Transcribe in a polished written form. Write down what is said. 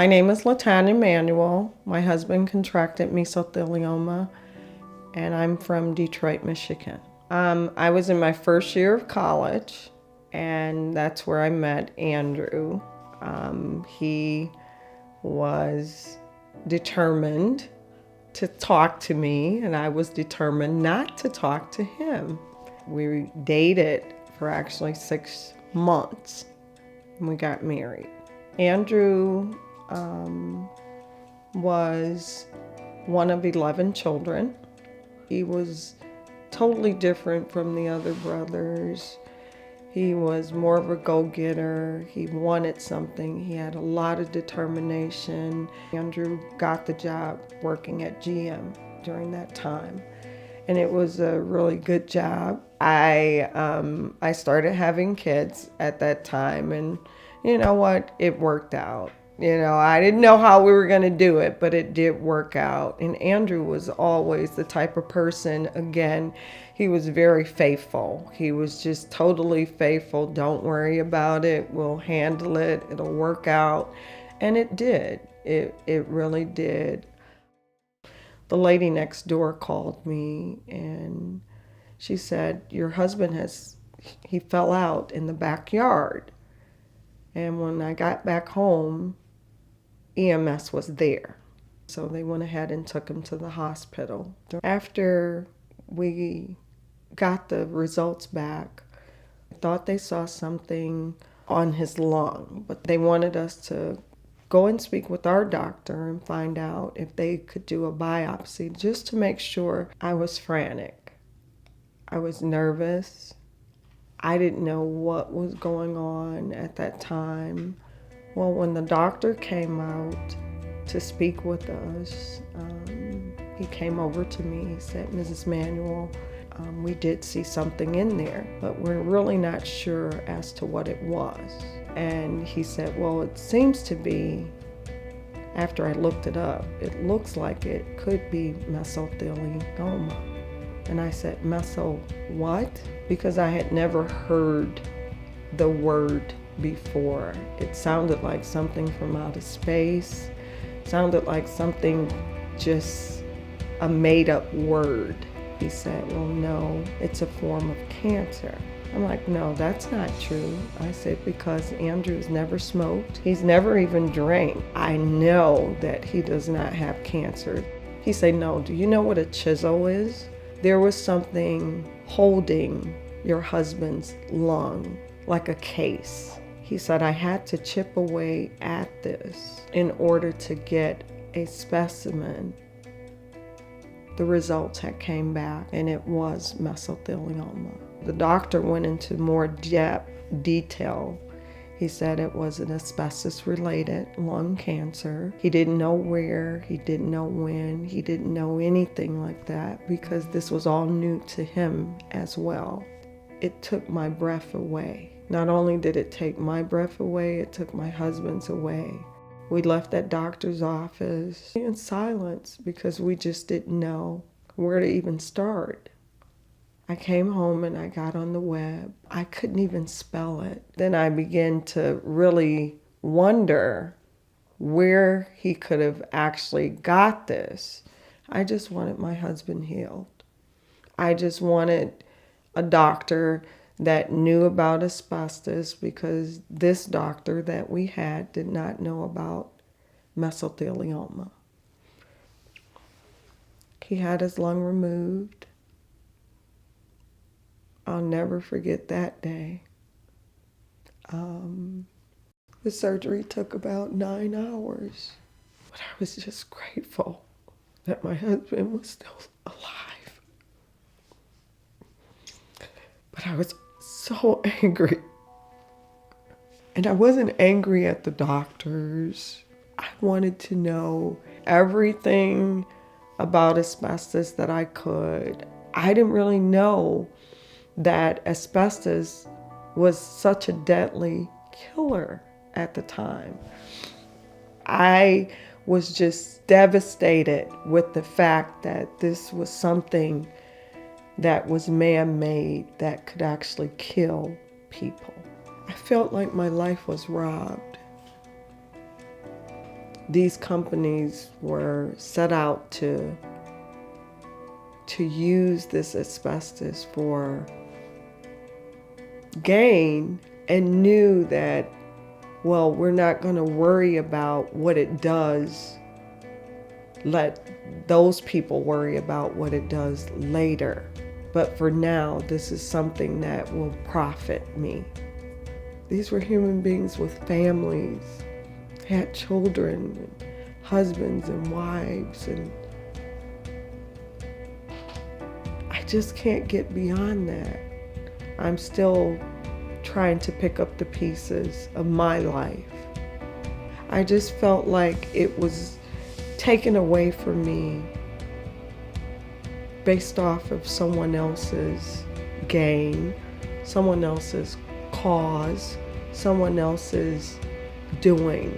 My name is Manuel. My husband contracted mesothelioma, and I'm from Detroit, Michigan. I was in my first year of college, and that's where I met Andrew. He was determined to talk to me, and I was determined not to talk to him. We dated for actually 6 months, and we got married. Andrew was one of 11 children. He was totally different from the other brothers. He was more of a go-getter. He wanted something. He had a lot of determination. Andrew got the job working at GM during that time, and it was a really good job. I started having kids at that time, and you know what? It worked out. I didn't know how we were going to do it, but it did work out. And Andrew was always the type of person, again, he was very faithful. He was just totally faithful. Don't worry about it. We'll handle it. It'll work out. And it did. It really did. The lady next door called me and she said, your husband he fell out in the backyard. And when I got back home, EMS was there. So they went ahead and took him to the hospital. After we got the results back, I thought they saw something on his lung, but they wanted us to go and speak with our doctor and find out if they could do a biopsy just to make sure. I was frantic. I was nervous. I didn't know what was going on at that time. Well, when the doctor came out to speak with us, he came over to me. He said, Mrs. Manuel, we did see something in there, but we're really not sure as to what it was. And he said, well, it seems to be, after I looked it up, it looks like it could be mesothelioma. And I said, meso what? Because I had never heard the word before. It sounded like something from outer space, sounded like something, just a made-up word. He said, well, no, it's a form of cancer. I'm like, no, that's not true. I said, because Andrew's never smoked. He's never even drank. I know that he does not have cancer. He said, no, do you know what a chisel is? There was something holding your husband's lung, like a case. He said, I had to chip away at this in order to get a specimen. The results had came back, and it was mesothelioma. The doctor went into more detail. He said it was an asbestos-related lung cancer. He didn't know where, he didn't know when, he didn't know anything like that because this was all new to him as well. It took my breath away. Not only did it take my breath away, it took my husband's away. We left that doctor's office in silence because we just didn't know where to even start. I came home and I got on the web. I couldn't even spell it. Then I began to really wonder where he could have actually got this. I just wanted my husband healed. I just wanted a doctor that knew about asbestos, because this doctor that we had did not know about mesothelioma. He had his lung removed. I'll never forget that day. The surgery took about 9 hours, but I was just grateful that my husband was still alive. But I was so angry. And I wasn't angry at the doctors. I wanted to know everything about asbestos that I could. I didn't really know that asbestos was such a deadly killer at the time. I was just devastated with the fact that this was something that was man-made that could actually kill people. I felt like my life was robbed. these companies were set out to use this asbestos for gain, and knew that, well, we're not going to worry about what it does. Let those people worry about what it does later. But for now, this is something that will profit me. These were human beings with families, had children, and husbands and wives, and I just can't get beyond that. I'm still trying to pick up the pieces of my life. I just felt like it was taken away from me based off of someone else's gain, someone else's cause, someone else's doing.